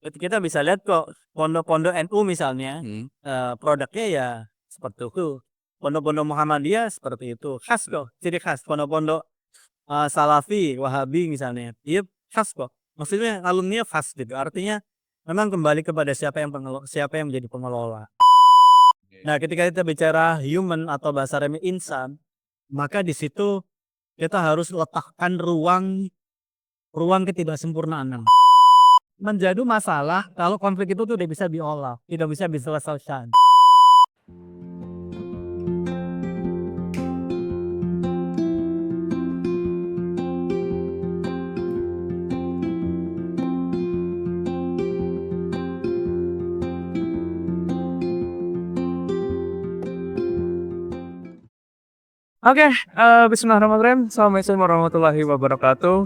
Kita bisa lihat kok pondok-pondok NU misalnya, Hmm. produknya ya seperti itu. Pondok-pondok Muhammadiyah seperti itu, khas kok, ciri khas. Pondok-pondok, Salafi, Wahabi misalnya, dia khas kok. Maksudnya alumninya khas gitu, artinya memang kembali kepada siapa yang menjadi pengelola. Nah, ketika kita bicara human atau bahasa remnya insan, maka di situ kita harus letakkan ruang ruang ketidaksempurnaan. Menjadi masalah kalau konflik itu tuh tidak bisa diolah, tidak bisa diselesaikan. Oke, bismillahirrahmanirrahim. Assalamualaikum warahmatullahi wabarakatuh.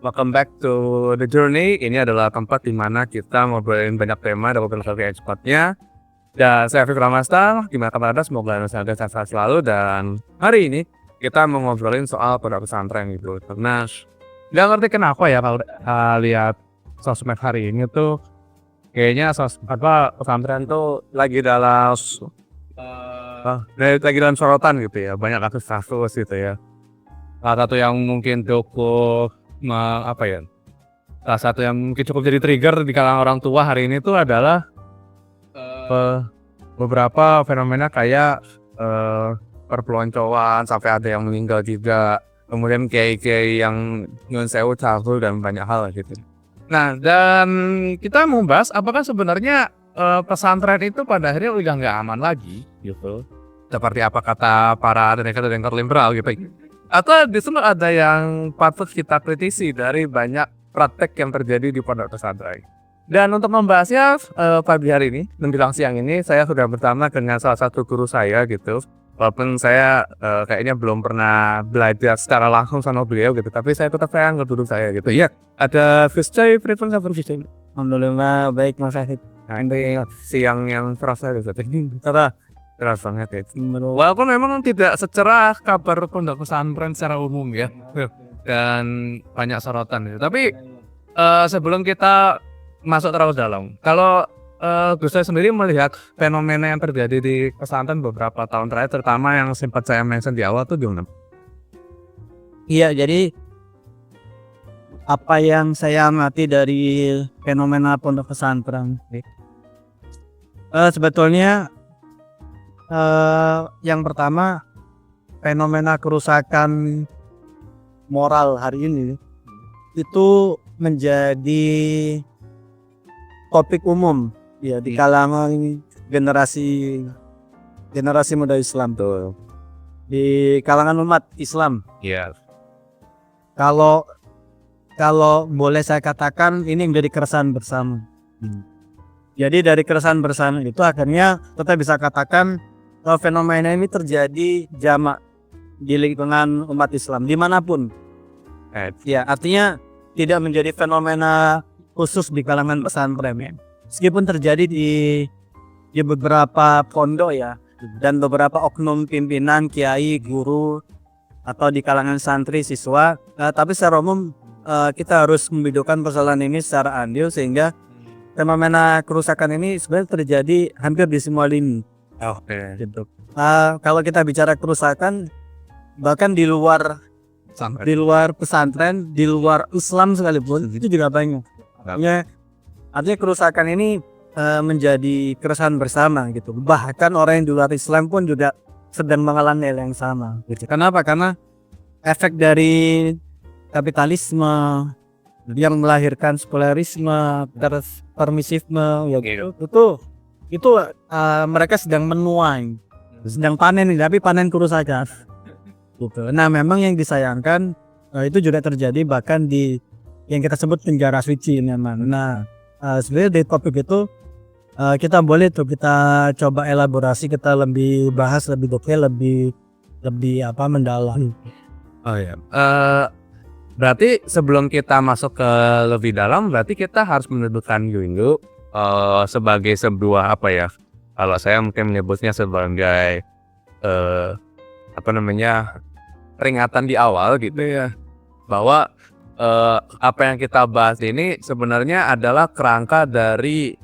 Welcome back to the journey. Ini adalah tempat di mana kita ngobrolin banyak tema dari berbagai aspeknya. Dan saya Fikra Mastar, gimana kabar Anda? Semoga Anda sehat selalu. Dan hari ini kita mau ngobrolin soal pondok pesantren gitu. Karena nggak ngerti kenapa ya kalau lihat sosmed hari ini tuh kayaknya pesantren tuh lagi dalam lagi dalam sorotan gitu ya, banyak kasus gitu ya. Salah satu yang mungkin cukup salah satu yang mungkin cukup jadi trigger di kalangan orang tua hari ini tuh adalah beberapa fenomena kayak perpeloncoan sampai ada yang meninggal juga, kemudian kiai-kiai yang nyun sewu cabul dan banyak hal gitu. Nah, dan kita mau bahas apakah sebenarnya pesantren itu pada akhirnya udah nggak aman lagi gitu, seperti apa kata para denkar liberal gitu, atau justru ada yang patut kita kritisi dari banyak praktek yang terjadi di pondok pesantren. Dan untuk membahasnya pagi hari ini menjelang siang ini saya sudah bersama dengan salah satu guru saya gitu. Walaupun saya kayaknya belum pernah belajar secara langsung sama beliau gitu, tapi saya tetap sayang ke guru saya gitu. Iya, ada Gus Coy, Firman Sabar Gus Coy. Alhamdulillah baik, Mas Hafid. Nah, ini siang yang terasa gitu. Keras banget ya. Walaupun memang tidak secerah kabar pondok pesantren secara umum ya. Dan banyak sorotan gitu. Tapi sebelum kita masuk terlalu dalam, kalau Gus saya sendiri melihat fenomena yang terjadi di pesantren beberapa tahun terakhir, terutama yang sempat saya mention di awal tuh gimana? Iya, jadi apa yang saya amati dari fenomena pondok pesantren, sebetulnya yang pertama fenomena kerusakan moral hari ini itu menjadi topik umum ya di kalangan generasi muda Islam tuh, di kalangan umat Islam. Iya. Kalau boleh saya katakan ini menjadi keresahan bersama. Jadi dari keresahan bersama itu akhirnya kita bisa katakan fenomena ini terjadi jamak di lingkungan umat Islam dimanapun. Ya, artinya tidak menjadi fenomena khusus di kalangan pesantren ya. Meskipun terjadi di beberapa pondok ya, dan beberapa oknum pimpinan, kiai, guru, atau di kalangan santri, siswa, tapi secara umum kita harus membedakan persoalan ini secara adil sehingga fenomena kerusakan ini sebenarnya terjadi hampir di semua lini. Gitu. Kalau kita bicara kerusakan bahkan di luar pesantren, di luar Islam sekalipun itu juga banyak. Artinya kerusakan ini menjadi keresahan bersama gitu. Bahkan orang yang di luar Islam pun juga sedang mengalami hal yang sama. Gitu. Kenapa? Karena efek dari kapitalisme yang melahirkan sekularisme, permisifme, ya gitu. Itu mereka sedang menuai, sedang panen, tapi panen kerusakan. Gitu. Nah, memang yang disayangkan itu juga terjadi bahkan di yang kita sebut penjara suci memang. Nah, sebenarnya di topik itu kita boleh tuh kita coba elaborasi, kita lebih bahas lebih detail, lebih mendalam. Oh ya. Berarti sebelum kita masuk ke lebih dalam, berarti kita harus menentukan dulu sebagai sebuah kalau saya mungkin menyebutnya sebagai peringatan di awal gitu ya, bahwa apa yang kita bahas ini sebenarnya adalah kerangka dari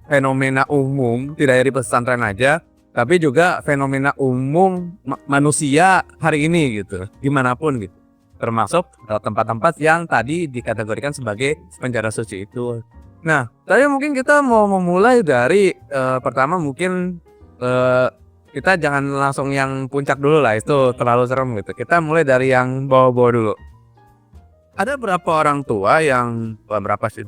fenomena umum, tidak dari pesantren aja, tapi juga fenomena umum manusia hari ini gitu, gimana pun gitu. Termasuk tempat-tempat yang tadi dikategorikan sebagai penjara suci itu. Nah, tadi mungkin kita mau memulai dari pertama mungkin kita jangan langsung yang puncak dulu lah, itu terlalu serem gitu. Kita mulai dari yang bawah-bawah dulu. Ada berapa orang tua yang berapa sih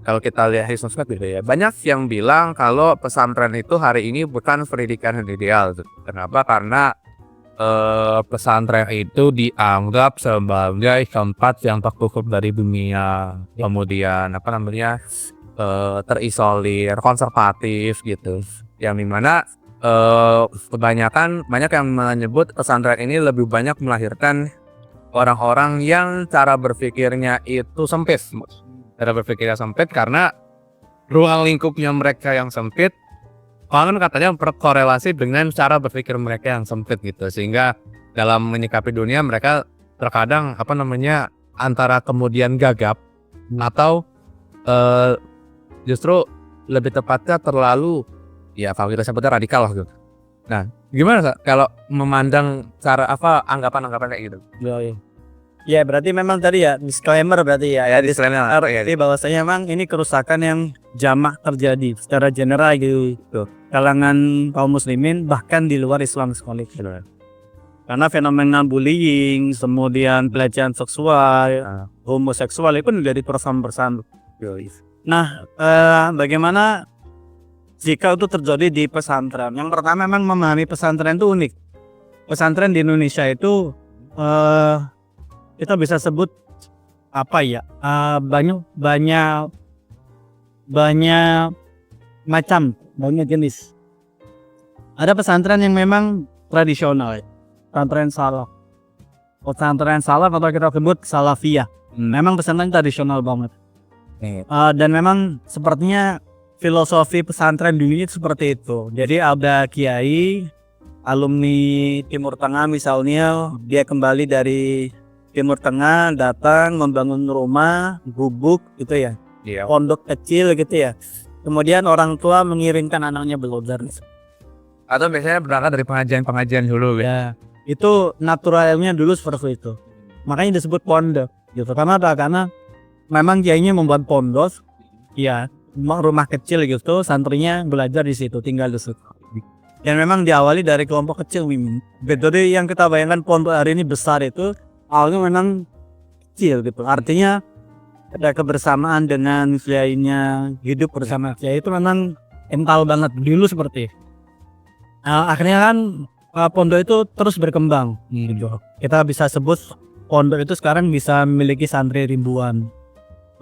kalau kita lihat di sosmed gitu ya, banyak yang bilang kalau pesantren itu hari ini bukan pendidikan yang ideal. Kenapa? Karena pesantren itu dianggap sebagai tempat yang tertutup dari dunia, kemudian terisolir, konservatif gitu. Yang dimana banyak yang menyebut pesantren ini lebih banyak melahirkan orang-orang yang cara berpikirnya itu sempit. Cara berpikirnya sempit karena ruang lingkupnya mereka yang sempit, kan katanya berkorelasi dengan cara berpikir mereka yang sempit gitu, sehingga dalam menyikapi dunia mereka terkadang antara kemudian gagap atau justru lebih tepatnya terlalu, ya kalau kita sebutnya radikal lah gitu. Nah, gimana kalau memandang cara anggapan-anggapan kayak gitu? Ya berarti memang tadi ya disclaimer berarti ya. Disclaimer. Jadi bahwasanya memang ini kerusakan yang jamak terjadi secara general gitu. Kalangan kaum muslimin bahkan di luar Islam sekali. Karena fenomena bullying, kemudian pelecehan seksual, homoseksual itu menjadi bersama. Nah, bagaimana jika itu terjadi di pesantren? Yang pertama memang memahami pesantren itu unik. Pesantren di Indonesia itu kita bisa sebut banyak macam, banyak jenis. Ada pesantren yang memang tradisional, pesantren salaf atau kita sebut salafiyah. Memang pesantren tradisional banget. Dan memang sepertinya filosofi pesantren dulu itu seperti itu. Jadi ada kiai alumni Timur Tengah misalnya, dia kembali dari Timur Tengah, datang membangun rumah, gubuk gitu ya, pondok kecil gitu ya. Kemudian orang tua mengirimkan anaknya belajar. Atau biasanya berangkat dari pengajian dulu ya. Itu naturalnya dulu seperti itu. Makanya disebut pondok gitu. Karena memang kiainya membuat pondok, ya, rumah kecil gitu, santrinya belajar di situ, tinggal di situ. Dan memang diawali dari kelompok kecil. Jadi yang kita bayangkan pondok hari ini besar itu awalnya memang kecil gitu. Artinya ada kebersamaan dengan kiainya, hidup bersama kiai itu memang kental banget dulu seperti. Akhirnya kan pondok itu terus berkembang. Gitu. Kita bisa sebut pondok itu sekarang bisa memiliki santri ribuan.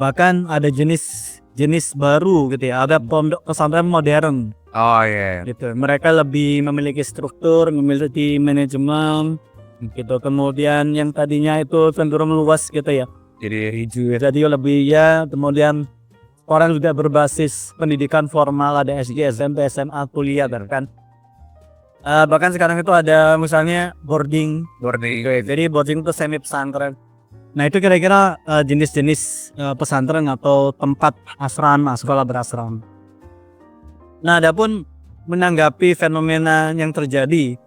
Bahkan ada jenis baru gitu ya. Ada pondok pesantren modern. Oh iya. Gitu. Mereka lebih memiliki struktur, memiliki manajemen. Gitu. Kemudian yang tadinya itu cenderung luas gitu ya, jadi lebih ya. Kemudian orang juga berbasis pendidikan formal, ada SD, SMP, SMA, kuliah bahkan sekarang itu ada misalnya boarding. Jadi boarding itu semi pesantren. Nah itu kira-kira jenis-jenis pesantren atau tempat asrama, sekolah berasrama. Nah adapun menanggapi fenomena yang terjadi,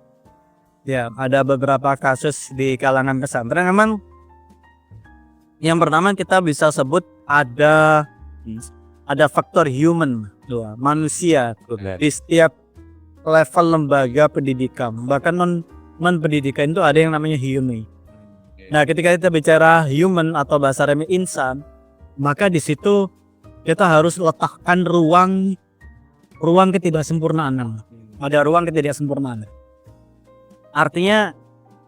ya, ada beberapa kasus di kalangan pesantren. Memang yang pertama kita bisa sebut ada faktor human, manusia di setiap level lembaga pendidikan. Bahkan non pendidikan itu ada yang namanya human. Nah, ketika kita bicara human atau bahasa remeh insan, maka di situ kita harus letakkan ruang ketidaksempurnaan. Ada ruang ketidaksempurnaan. Artinya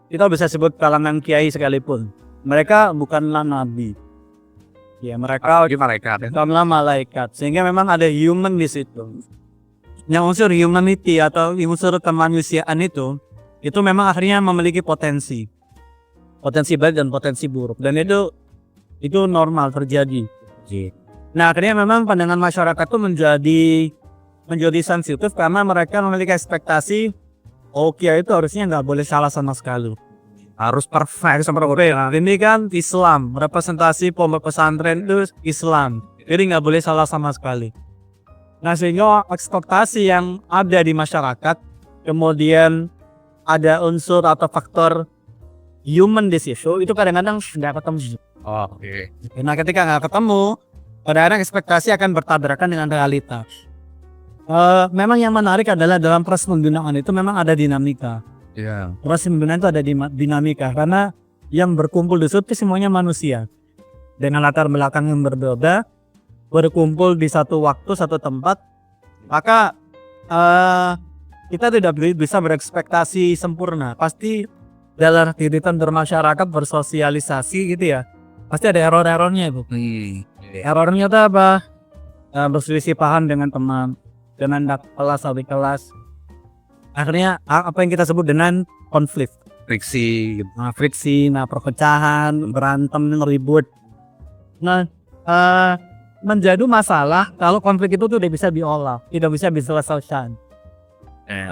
kita bisa sebut kalangan kiai sekalipun, mereka bukanlah nabi. Ya, mereka bukanlah malaikat. Sehingga memang ada human di situ. Yang unsur humanity atau unsur kemanusiaan itu memang akhirnya memiliki potensi baik dan potensi buruk. Dan itu normal terjadi. Nah, akhirnya memang pandangan masyarakat itu menjadi sensitif karena mereka memiliki ekspektasi kiai itu harusnya nggak boleh salah sama sekali. harus perfect Oke, nah, ini kan Islam, representasi pondok pesantren itu Islam, jadi nggak boleh salah sama sekali. Nah, sehingga ekspektasi yang ada di masyarakat, kemudian ada unsur atau faktor human di situ, itu kadang-kadang nggak ketemu. Oke. Nah, ketika nggak ketemu, kadang-kadang ekspektasi akan bertabrakan dengan realitas. Memang yang menarik adalah dalam proses pembinaan itu memang ada dinamika. Iya. Proses pembinaan itu ada dinamika karena yang berkumpul di situ semuanya manusia dengan latar belakang yang berbeda, berkumpul di satu waktu, satu tempat, maka kita tidak bisa berekspektasi sempurna. Pasti dalam kehidupan bermasyarakat, bersosialisasi gitu ya, pasti ada error-errornya itu. Errornya itu apa? Berselisih paham dengan teman, dengan kelas, adik kelas. Akhirnya apa yang kita sebut dengan konflik. Friksi. Friksi, perpecahan, berantem, ribut. Nah, menjadi masalah kalau konflik itu tidak bisa diolah, tidak bisa diselesaikan.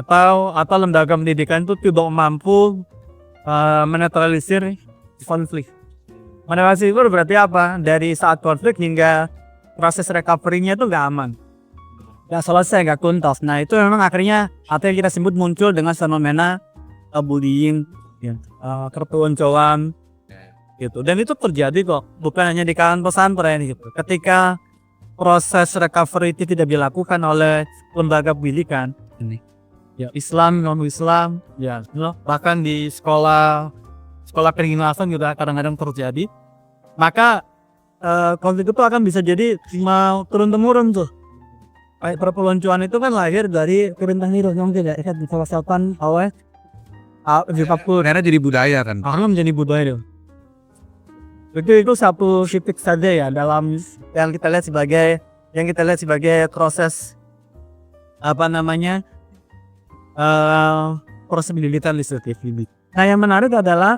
Atau lembaga pendidikan itu tidak mampu menetralisir konflik. Menetralisir itu berarti apa? Dari saat konflik hingga proses recovery-nya itu nggak aman, nggak selesai, nggak tuntas. Nah, itu memang akhirnya atau yang kita sebut muncul dengan fenomena bullying, keterunculan gitu. Dan itu terjadi kok, bukan hanya di kalangan pesantren gitu. Ketika proses recovery itu tidak dilakukan oleh lembaga pendidikan, ya Islam, non Islam, ya bahkan di sekolah kedinasan juga kadang-kadang terjadi, maka konflik itu akan bisa jadi turun temurun tuh. Kayak perpeloncoan itu kan lahir dari perintah Nero yang tidak diselesaikan oleh Karena jadi budaya kan. Karena menjadi budaya itu. Itu satu titik saja ya dalam yang kita lihat sebagai proses proses pendidikan listratif ini. Nah, yang menarik adalah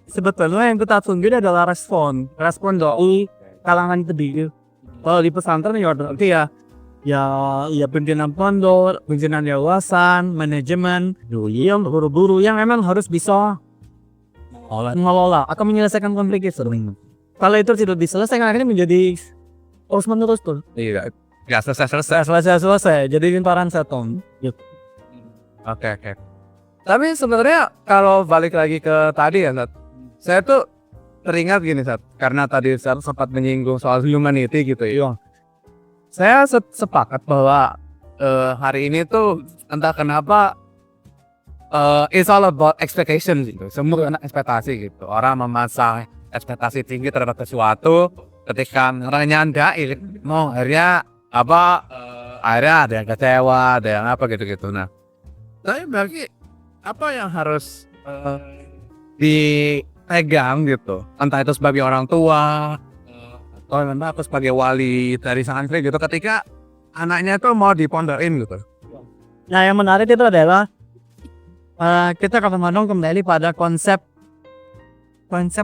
sebetulnya yang kita tunggu adalah respon dari kalangan pendidik. Kalau di pesantren ya pimpinan pondok, pimpinan yayasan, manajemen, guru-guru yang memang harus bisa mengelola atau menyelesaikan konflik itu. Kalau itu tidak diselesaikan akhirnya menjadi terus menerus tuh. Iya, nggak selesai. Jadi limparan seton. Gitu. Oke. Tapi sebenarnya kalau balik lagi ke tadi ya, Sat, saya tuh teringat gini, Sat, karena tadi saya sempat menyinggung soal humanity gitu ya. Saya sepakat bahwa hari ini tuh entah kenapa it's all about expectation gitu. Semua anak ekspektasi gitu. Orang memasang ekspektasi tinggi terhadap sesuatu, ketika orangnya nyandain, akhirnya ada yang kecewa, ada yang apa gitu. Nah, tapi bagi apa yang harus dipegang gitu, entah itu sebagai orang tua atau entah itu sebagai wali dari santri gitu, ketika anaknya itu mau dipondokin gitu. Nah, yang menarik itu adalah kita kadang-kadang kembali pada konsep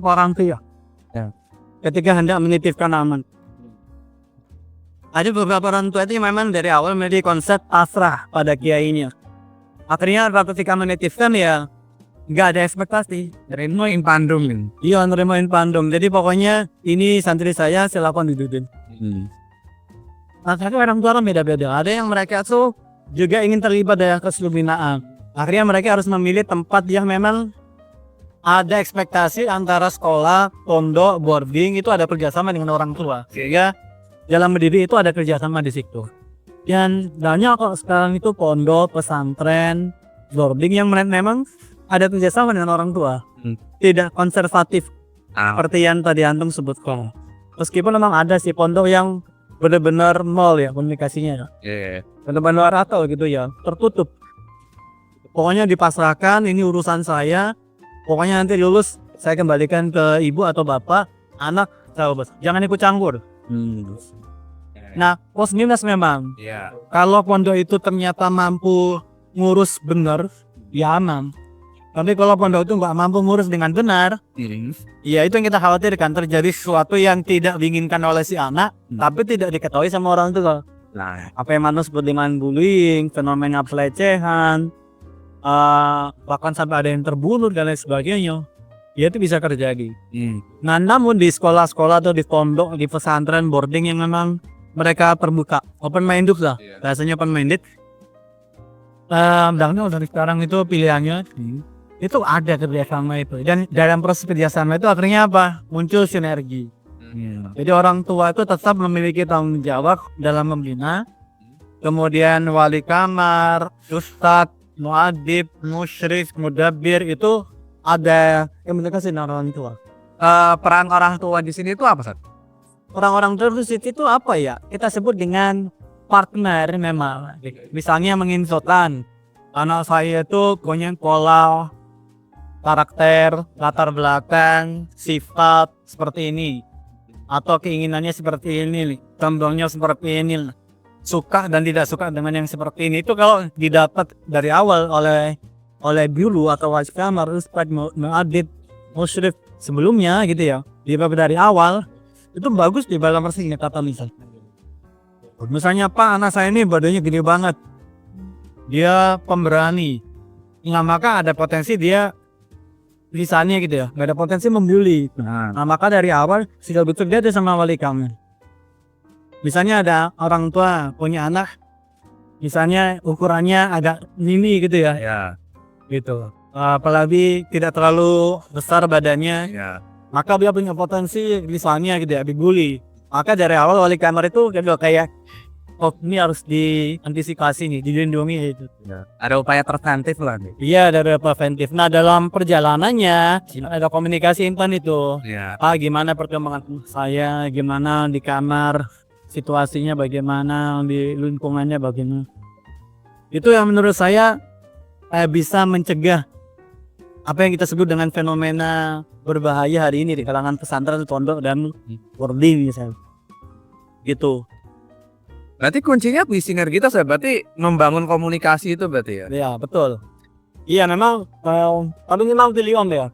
orang tua. Ya. Ketika hendak menitipkan aman, ada beberapa orang tua itu memang dari awal memiliki konsep pasrah pada kiainya. Akhirnya ketika menitipkan ya nggak ada ekspektasi, Nerimoin pandum. Iya, nerimoin pandum. Jadi pokoknya ini santri saya, silakan dididik. Nah, tapi orang tua beda-beda. Ada yang mereka tuh juga ingin terlibat dalam kesulbinaan. Akhirnya mereka harus memilih tempat yang memang ada ekspektasi antara sekolah, pondok, boarding, itu ada kerjasama dengan orang tua. Sehingga dalam mendidik itu ada kerjasama di situ. Dan banyak kok sekarang itu pondok, pesantren, boarding yang memang ada kerjasama dengan orang tua, tidak konservatif seperti yang tadi antum sebutkan. Meskipun memang ada sih pondok yang benar-benar mall ya komunikasinya, benar-benar atau gitu ya, tertutup. Pokoknya dipasrahkan, ini urusan saya. Pokoknya nanti lulus saya kembalikan ke ibu atau bapak, anak jangan ikut campur. Nah, plus minus memang. Kalau pondok itu ternyata mampu ngurus benar, ya aman. Tapi kalau pondok itu nggak mampu ngurus dengan benar, ya itu yang kita khawatirkan, terjadi sesuatu yang tidak diinginkan oleh si anak, tapi tidak diketahui sama orang tua. Nah, apa yang manusia seperti dengan bullying, fenomena pelecehan, bahkan sampai ada yang terbunuh dan lain sebagainya. ya itu bisa terjadi. Nah, namun di sekolah-sekolah atau di pondok, di pesantren boarding yang memang mereka terbuka, open minded lah, rasanya open minded. Sebenarnya dari sekarang itu pilihannya itu ada kerjasama itu, dan dalam proses kerjasama itu akhirnya apa? Muncul sinergi. Jadi orang tua itu tetap memiliki tanggung jawab dalam membina, kemudian wali kamar, ustadz, muadib, musyrif, mudabbir itu ada yang mendekati orang tua. Peran orang tua di sini itu apa, Sat? Orang-orang tua di situ itu apa ya? Kita sebut dengan partner memang. Misalnya menginfokan, anak saya itu punya pola karakter, latar belakang, sifat seperti ini, atau keinginannya seperti ini, contohnya seperti ini, suka dan tidak suka dengan yang seperti ini. Itu kalau didapat dari awal oleh guru atau wali kamar, ustadz, muadib, musyrif sebelumnya gitu ya, didapat dari awal, itu bagus di dalam persingkat kata misalnya Pak, anak saya ini badannya gede banget, dia pemberani, nah maka ada potensi dia lisannya gitu ya, nggak ada potensi membuli. Nah maka dari awal sudah betul dia ada sama wali kamar. Misalnya ada orang tua punya anak, misalnya ukurannya agak mini gitu ya, gitu. Apalagi tidak terlalu besar badannya, maka dia punya potensi lisannya gitu ya, dibully. Maka dari awal wali kamar itu kayak, oh ini harus diantisipasi nih, dilindungi gitu. Ada upaya preventif lah nih. Iya, ada preventif. Nah dalam perjalanannya ada komunikasi intan itu. Gimana perkembangan saya, gimana di kamar, situasinya bagaimana, di lingkungannya bagaimana. Itu yang menurut saya bisa mencegah apa yang kita sebut dengan fenomena berbahaya hari ini di kalangan pesantren, pondok, dan boarding misalnya. Gitu. Berarti kuncinya di sinergitas ya, berarti membangun komunikasi itu berarti ya? Iya, betul. Iya, memang tapi memang pilihan ya.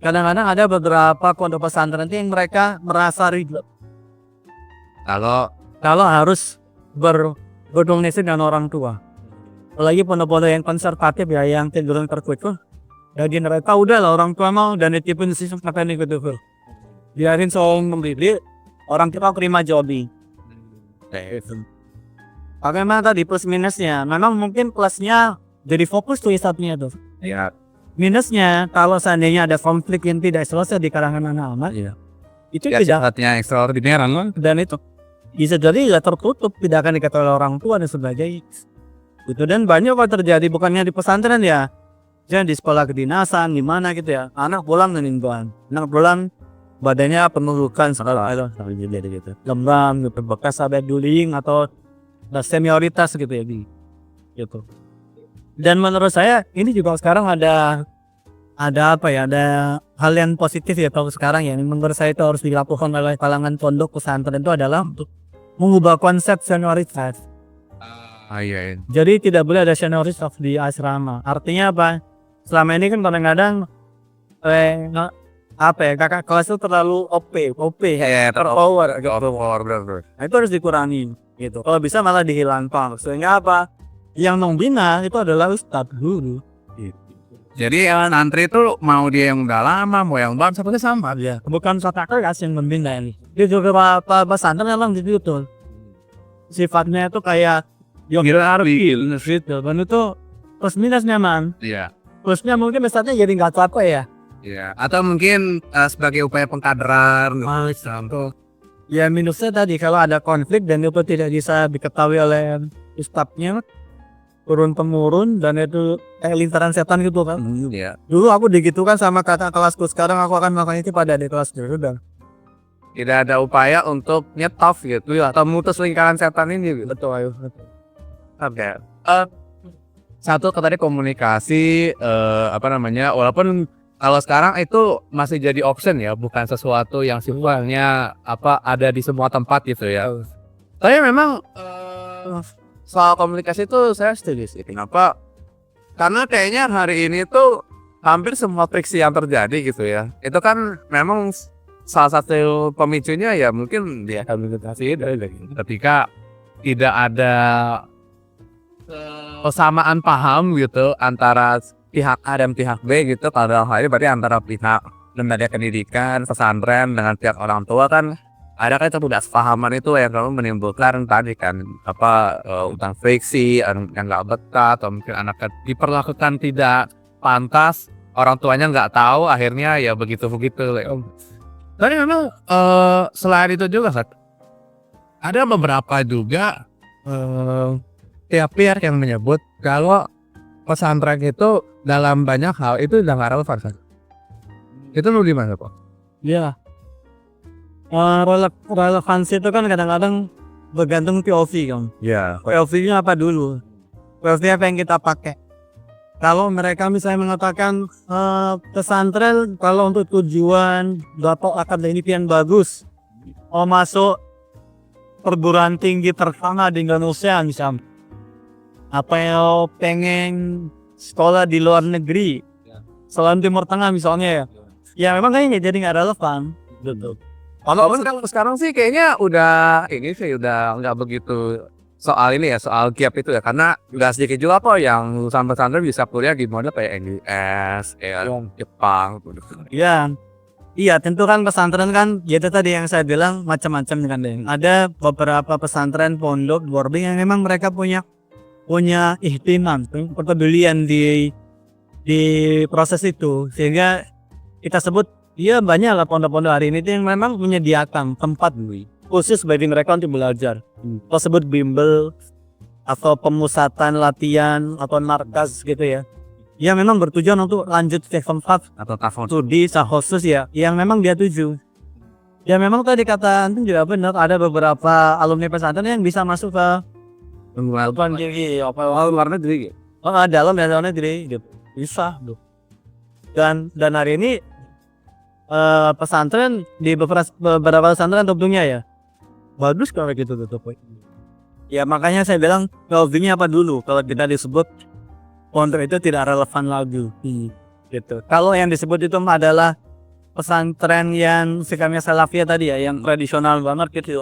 Kadang-kadang ada beberapa pondok pesantren yang mereka merasa ribet kalau harus berkomunikasi dengan orang tua. Apalagi pondok-pondok yang konservatif ya, yang cenderung terkucuk. Jadi mereka udah lah orang tua mau dan ditipin sistem katanya gitu. Biarin soal membeli orang tua terima jobi. Bagaimana tadi plus minusnya? Memang mungkin plusnya jadi fokus tuh isapnya tuh. Minusnya kalau seandainya ada konflik yang tidak selesai di kalangan anak-anak, itu tidak saatnya extraordinary kan? Dan itu bisa jadi nggak tertutup, tidak akan diketahui oleh orang tua dan sebagainya. Itu dan banyak apa terjadi bukannya di pesantren ya. Jangan di sekolah kedinasan gimana gitu ya, anak pulang dengan anak pulang badannya penuh luka, gitu, lembam, bekas ada bullying atau senioritas gitu ya, gitu. Dan menurut saya ini juga sekarang ada apa ya, ada hal yang positif ya kalau sekarang ya, menurut saya itu harus dilakukan oleh kalangan pondok pesantren itu adalah untuk mengubah konsep senioritas. Jadi tidak boleh ada senioritas di asrama. Artinya apa? Selama ini kan kadang-kadang kakak kelas itu terlalu OP terpower gitu. Nah, itu harus dikurangi gitu. Kalau bisa malah dihilangkan. Sehingga apa? Yang membina itu adalah ustadz guru. Gitu. Jadi antri itu mau dia yang udah lama, mau yang baru seperti sama ya. Bukan ustadz kelas yang membina ini. Dia juga pesantren memang gitu. Sifatnya itu kayak hierarki gitu. Dan itu plus minusnya man. Plusnya mungkin misalnya jadi nggak capek ya. Atau mungkin sebagai upaya pengkaderan. Ya minusnya tadi kalau ada konflik dan itu tidak bisa diketahui oleh ustadznya, turun temurun, dan itu lingkaran setan gitu kan. Dulu aku digitukan sama kakak kelasku, sekarang aku akan melakukan itu pada di kelas dulu dan tidak ada upaya untuk nyetop gitu ya, atau memutus lingkaran setan ini gitu. Betul. Satu tadi komunikasi walaupun kalau sekarang itu masih jadi option ya, bukan sesuatu yang sifatnya ada di semua tempat gitu ya. Tapi memang soal komunikasi itu saya setuju sih. Kenapa? Karena kayaknya hari ini tuh hampir semua friksi yang terjadi gitu ya, itu kan memang salah satu pemicunya ya mungkin dia komunikasi ketika tidak ada kesamaan paham gitu antara pihak A dan pihak B gitu. Pada hal ini berarti antara pihak lembaga pendidikan, pesantren dengan pihak orang tua kan ada kan ketidaksepahaman itu yang selalu menimbulkan tadi kan utang friksi, yang nggak betah atau mungkin anaknya diperlakukan tidak pantas, orang tuanya nggak tahu, akhirnya ya begitu-begitu. Tapi memang selain itu juga kan ada beberapa juga pihak-pihak yang menyebut kalau pesantren itu dalam banyak hal itu udah nggak relevan kan? Itu lu gimana Pak? Iya. Relevansi itu kan kadang-kadang bergantung POV kan. Iya. POV-nya apa dulu? POV apa yang kita pakai? Kalau mereka misalnya mengatakan pesantren kalau untuk tujuan dapat akademik yang bagus, masuk perguruan tinggi terkenal di Indonesia misalnya, apa yang pengen sekolah di luar negeri, selain Timur Tengah misalnya ya memang kayaknya jadi nggak relevan gitu. Kalau sekarang sih kayaknya udah nggak begitu soal ini ya, soal gap itu ya, karena nggak sedikit juga kok yang lulusan pesantren bisa kuliah di model kayak US, Jepang gitu. Iya tentu kan pesantren kan ya itu tadi yang saya bilang macam-macam kan deh. Ada beberapa pesantren pondok boarding yang memang mereka punya ihtimam, kepedulian di proses itu, sehingga kita sebut banyak lah pondok-pondok hari ini yang memang menyediakan tempat khusus bagi mereka untuk belajar. Tersebut bimbel atau pemusatan latihan atau markas gitu ya. Ya memang bertujuan untuk lanjut ke tempat Atau tahun studi khusus ya yang memang dia tuju. Ya memang tadi kata antum juga benar, ada beberapa alumni pesantren yang bisa masuk ke luar negeri. Dalam dan luar negeri gitu. Bisa tuh. Dan hari ini pesantren di beberapa pesantren tentunya ya bagus kalau gitu tuh. Ya makanya saya bilang POV-nya apa dulu kalau kita disebut pondok itu tidak relevan lagi gitu. Kalau yang disebut itu adalah pesantren yang sikapnya salafiyah tadi ya, yang tradisional banget gitu,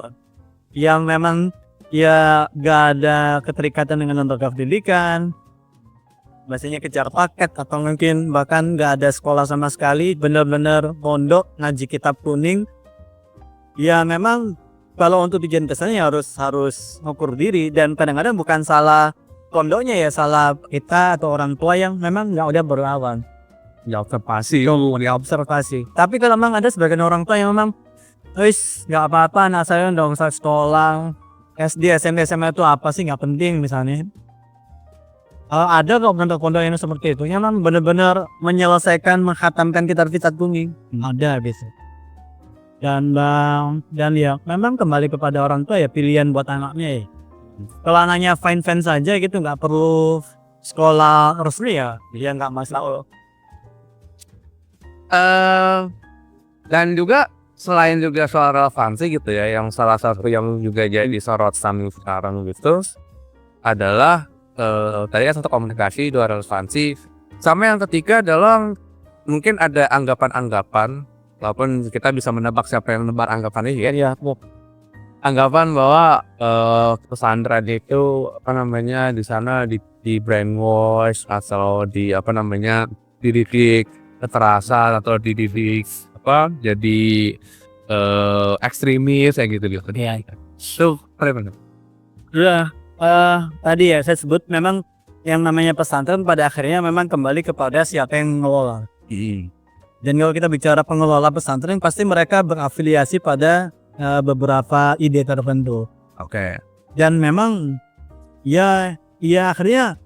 yang memang ya gak ada keterikatan dengan lembaga pendidikan, biasanya kejar paket atau mungkin bahkan gak ada sekolah sama sekali, benar-benar pondok ngaji kitab kuning. Ya memang kalau untuk tujuan kesannya harus ngukur diri, dan kadang-kadang bukan salah pondoknya ya, salah kita atau orang tua yang memang nggak udah berlawan. observasi. Tapi kalau memang ada sebagian orang tua yang memang nggak apa-apa anak saya udah usah sekolah SD, SMP, SMA itu apa sih nggak penting misalnya. Ada kok pondok-pondok yang seperti itu yang memang benar-benar menyelesaikan menghatamkan kitab-kitab kuning. Ada bisa. Dan ya memang kembali kepada orang tua ya, pilihan buat anaknya ya. Kalau anaknya fine saja gitu, nggak perlu sekolah resmi ya, dia nggak masalah. Dan juga selain juga soal relevansi gitu ya, yang salah satu yang juga jadi sorotan sekarang gitu adalah tadi kan satu komunikasi, dua relevansi, sama yang ketiga adalah mungkin ada anggapan-anggapan, walaupun kita bisa menebak siapa yang menebar anggapan ini ya. Anggapan bahwa pesantren itu di sana di brainwash atau dididik kekerasan atau dididik jadi ekstremis kayak gitu. Iya. So, bagaimana? Tadi ya saya sebut memang yang namanya pesantren pada akhirnya memang kembali kepada siapa yang mengelola. Dan kalau kita bicara pengelola pesantren, pasti mereka berafiliasi pada beberapa ide tertentu. Oke. Dan memang ya akhirnya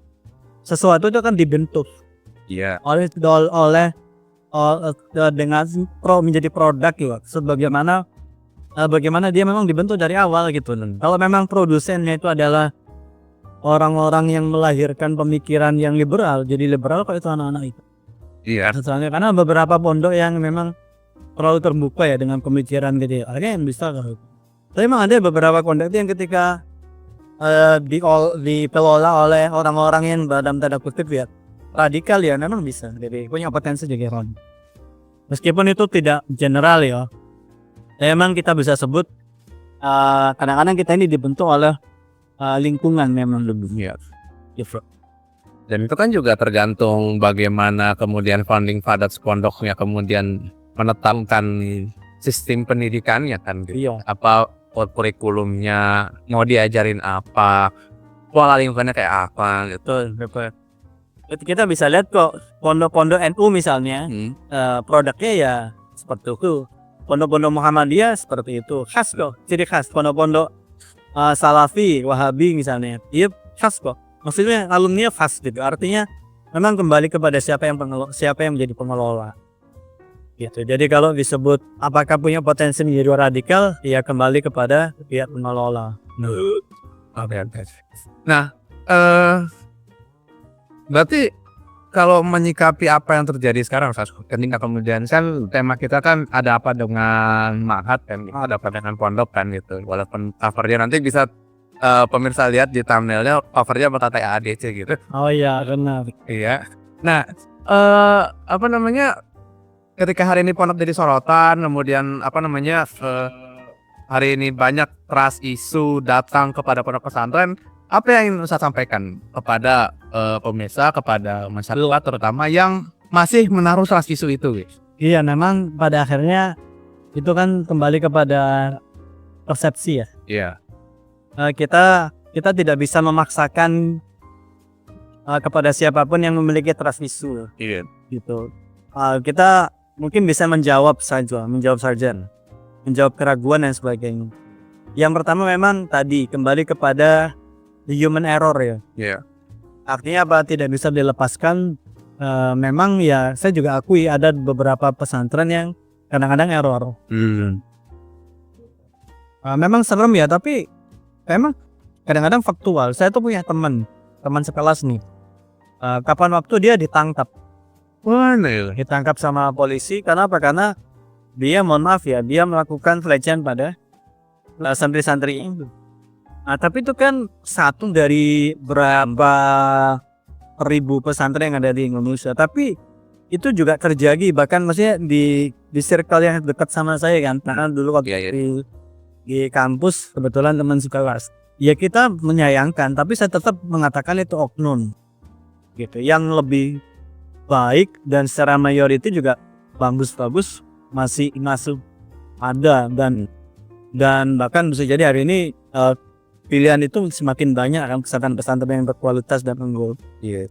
sesuatu itu kan dibentuk oleh dengan menjadi produk ya, sebagaimana bagaimana dia memang dibentuk dari awal gitu. Kalau memang produsennya itu adalah orang-orang yang melahirkan pemikiran yang liberal, jadi liberal kok itu anak-anak itu. Misalnya karena beberapa pondok yang memang terlalu terbuka ya dengan pemikiran gitu, akhirnya yang bisa gitu. Tapi memang ada beberapa pondok yang ketika dikelola oleh orang-orang yang dalam tanda kutip ya radikal ya, memang bisa, jadi punya potensi jadi orang. Meskipun itu tidak general ya, memang kita bisa sebut kadang-kadang kita ini dibentuk oleh lingkungan memang lebih. Dan itu kan juga tergantung bagaimana kemudian founding fathers pondoknya kemudian menetapkan sistem pendidikannya kan gitu. Iya. Apa kurikulumnya, mau diajarin apa, pola lingkungannya kayak apa gitu. Betul. Kita bisa lihat kok pondok-pondok NU misalnya, produknya ya seperti itu. Pondok-pondok Muhammadiyah seperti itu, khas kok, ciri khas. Pondok-pondok Salafi, Wahabi misalnya, iya khas kok. Maksudnya alumninya khas gitu. Artinya memang kembali kepada siapa yang menjadi pengelola. Gitu. Jadi kalau disebut apakah punya potensi menjadi radikal, ya kembali kepada pihak pengelola. Oke. Nah, berarti kalau menyikapi apa yang terjadi sekarang, ketika kemudian kan tema kita kan ada apa dengan ma'had kan, ada apa dengan pondok kan gitu. Walaupun covernya nanti bisa pemirsa lihat di thumbnailnya, covernya bakal kayak ADC gitu. Oh iya, benar. Iya. Nah, apa namanya? Ketika hari ini pondok jadi sorotan, kemudian apa namanya? Hari ini banyak trust isu datang kepada pondok pesantren. Apa yang ingin saya sampaikan kepada pemirsa, kepada masyarakat terutama yang masih menaruh trust isu itu, guys? Iya, memang pada akhirnya itu kan kembali kepada persepsi ya. Iya. Kita tidak bisa memaksakan kepada siapapun yang memiliki trust isu. Iya. Gitu. Kita mungkin bisa menjawab saja, menjawab keraguan dan sebagainya. Yang pertama memang tadi kembali kepada human error ya. Iya. Artinya apa, tidak bisa dilepaskan. Memang ya saya juga akui ada beberapa pesantren yang kadang-kadang error. Memang serem ya, tapi memang kadang-kadang faktual. Saya tuh punya teman sekelas nih. Kapan waktu dia ditangkap sama polisi karena apa? Karena dia, mohon maaf ya, dia melakukan pelecehan pada santri-santri itu. Tapi itu kan satu dari berapa ribu pesantren yang ada di Indonesia. Tapi itu juga terjadi, bahkan maksudnya di circle yang dekat sama saya kan. Karena dulu waktu di kampus kebetulan teman sekelas. Ya kita menyayangkan, tapi saya tetap mengatakan itu oknum. Gitu. Yang lebih baik dan secara mayoriti juga bagus masih masuk ada, dan bahkan bisa jadi hari ini pilihan itu semakin banyak kan, pesantren-pesantren yang berkualitas dan unggul. Iya.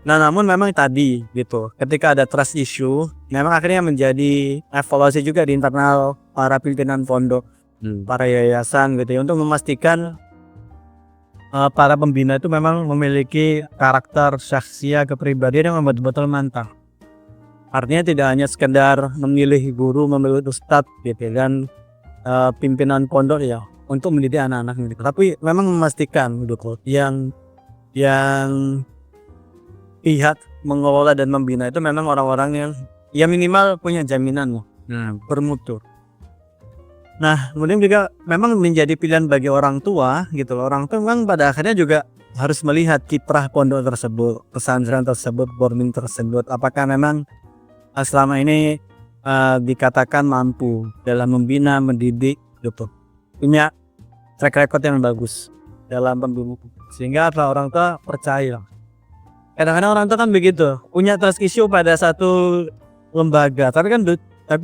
Nah, namun memang tadi gitu, ketika ada trust issue, memang akhirnya menjadi evaluasi juga di internal para pimpinan pondok, para yayasan gitu ya, untuk memastikan para pembina itu memang memiliki karakter, syakhsiah, kepribadian yang betul-betul mantap. Artinya tidak hanya sekedar memilih guru, memilih ustadz gitu, dan pimpinan pondok ya untuk mendidik anak-anak gitu. Tapi memang memastikan gitu yang pihak mengelola dan membina itu memang orang-orang yang minimal punya jaminan loh, bermutu. Nah, kemudian juga memang menjadi pilihan bagi orang tua gitu loh. Orang tua memang pada akhirnya juga harus melihat kiprah pondok tersebut, pesantren tersebut, boarding tersebut, apakah memang selama ini dikatakan mampu dalam membina, mendidik gitu, punya track record yang bagus dalam pembimbing, sehingga orang tua percaya. Kadang-kadang orang tua kan begitu, punya trust issue pada satu lembaga, tapi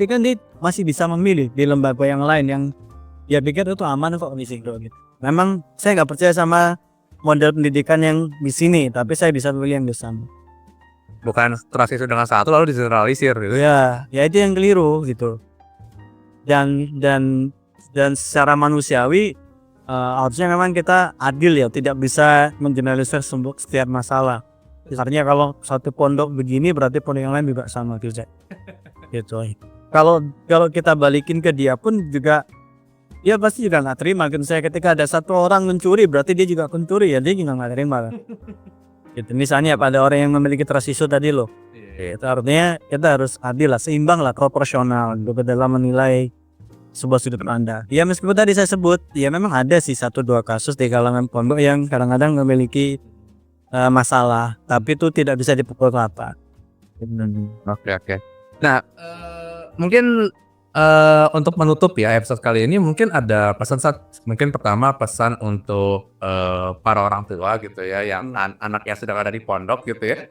kan dia masih bisa memilih di lembaga yang lain yang dia pikir itu aman kok di situ gitu. Memang saya nggak percaya sama model pendidikan yang di sini, tapi saya bisa memilih yang di sana. Bukan trust itu dengan satu lalu digeneralisir gitu. Ya itu yang keliru gitu. Dan secara manusiawi harusnya memang kita adil ya, tidak bisa mengeneralisir setiap masalah. Artinya kalau satu pondok begini berarti pondok yang lain juga sama gitu. Kalau kita balikin ke dia pun juga dia pasti juga nggak terima. Saya ketika ada satu orang mencuri berarti dia juga pencuri, ya dia juga nggak terima. Gitu. Misalnya pada orang yang memiliki trust issue tadi loh. Itu artinya kita harus adil lah, seimbang lah, proporsional gitu dalam menilai sebuah sudut pandang. Ya meskipun tadi saya sebut, ya memang ada sih 1-2 kasus di kalangan pondok yang kadang-kadang memiliki masalah, tapi itu tidak bisa dipukul rata. Oke. Nah, mungkin Untuk menutup ya episode kali ini mungkin ada mungkin pertama pesan untuk para orang tua gitu ya yang anaknya sedang ada di pondok gitu ya.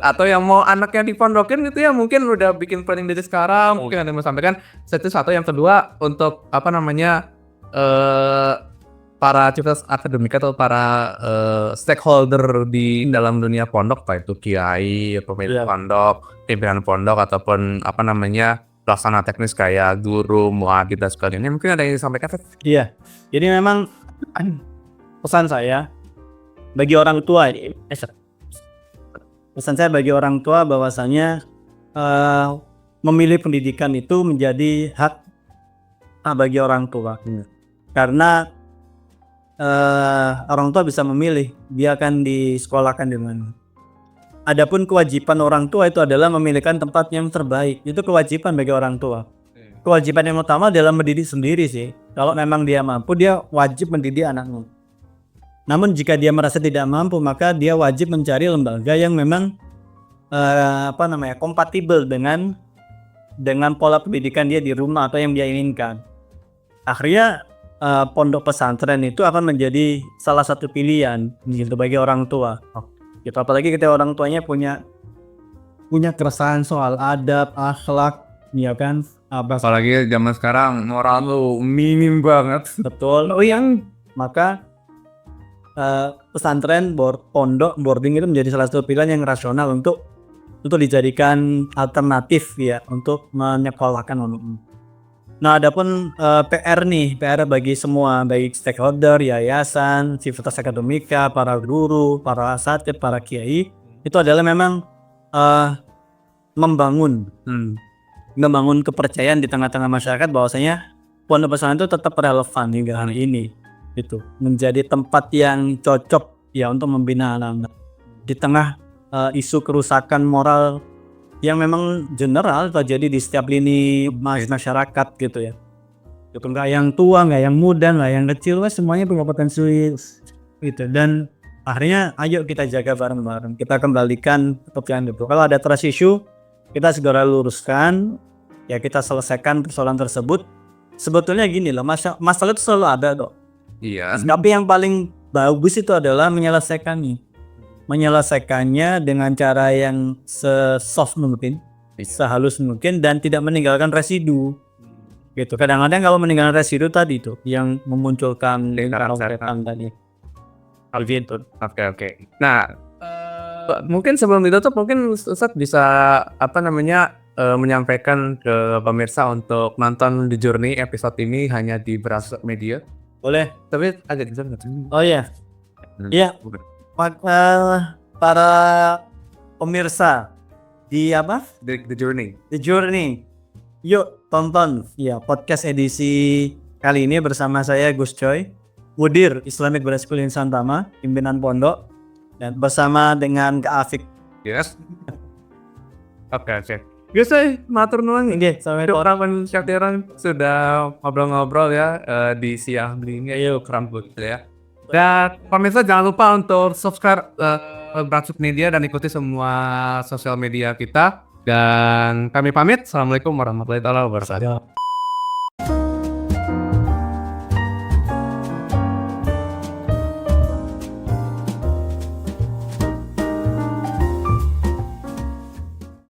Atau yang mau anaknya dipondokin gitu ya, mungkin udah bikin planning dari sekarang, mungkin ada yang mau sampaikan. Satu, yang kedua untuk apa namanya para civitas akademika atau para stakeholder di dalam dunia pondok, baik itu kiai, pemilik pondok, pimpinan pondok ataupun apa namanya pelaksana teknis kayak guru, muadzin dan sebagainya. Mungkin ada yang disampaikan? Iya. Jadi memang pesan saya bagi orang tua ini, pesan saya bagi orang tua bahwasanya memilih pendidikan itu menjadi hak bagi orang tua. Karena orang tua bisa memilih dia akan disekolahkan di mana. Adapun kewajiban orang tua itu adalah memilihkan tempat yang terbaik. Itu kewajiban bagi orang tua. Kewajiban yang utama adalah mendidik sendiri sih. Kalau memang dia mampu, dia wajib mendidik anaknya. Namun jika dia merasa tidak mampu, maka dia wajib mencari lembaga yang memang kompatibel dengan pola pendidikan dia di rumah atau yang dia inginkan. Akhirnya pondok pesantren itu akan menjadi salah satu pilihan gitu bagi orang tua. Gitu, apalagi ketika orang tuanya punya keresahan soal adab, akhlak, ya kan? Apalagi zaman sekarang moral lu minim banget. Betul. Maka pesantren, pondok, boarding itu menjadi salah satu pilihan yang rasional untuk dijadikan alternatif ya untuk menyekolahkan anaknya. Nah, adapun PR bagi semua, baik stakeholder, yayasan, civitas akademika, para guru, para asatidz, para kiai, itu adalah memang membangun kepercayaan di tengah-tengah masyarakat bahwasanya pondok pesantren itu tetap relevan hingga hari ini. Itu menjadi tempat yang cocok ya untuk membina anak-anak di tengah isu kerusakan moral yang memang general terjadi di setiap lini masyarakat gitu ya. Itu nggak yang tua, nggak yang muda, nggak yang kecil, semuanya punya potensi gitu. Dan akhirnya ayo kita jaga bareng-bareng, kita kembalikan kepercayaan itu. Kalau ada trust issue, kita segera luruskan, ya kita selesaikan persoalan tersebut. Sebetulnya gini loh, masalah itu selalu ada dok. Iya. Tapi yang paling bagus itu adalah menyelesaikannya dengan cara yang se-soft mungkin, sehalus mungkin, dan tidak meninggalkan residu gitu. Kadang-kadang kalau meninggalkan residu tadi itu yang memunculkan lingkaran tadi. Oke. Nah, mungkin sebelum ditutup mungkin Ustadz bisa menyampaikan ke pemirsa untuk nonton The Journey episode ini hanya di Browser Media. Boleh. Tapi agak di sana. Oh iya. Iya. Para pemirsa di The Journey. The Journey. Yuk tonton ya podcast edisi kali ini bersama saya Gus Coy, Mudir Islamic Brothers School Insan Tama, pimpinan pondok, dan bersama dengan Kak Afik. Yes. Oke. Gus Coy, matur nuwun nggih. Sampai orang pensyatiran sudah ngobrol-ngobrol ya di siang ini. Ayo kerambut ya. Dan pemirsa jangan lupa untuk subscribe Browser Media dan ikuti semua sosial media kita. Dan kami pamit. Assalamualaikum warahmatullahi wabarakatuh.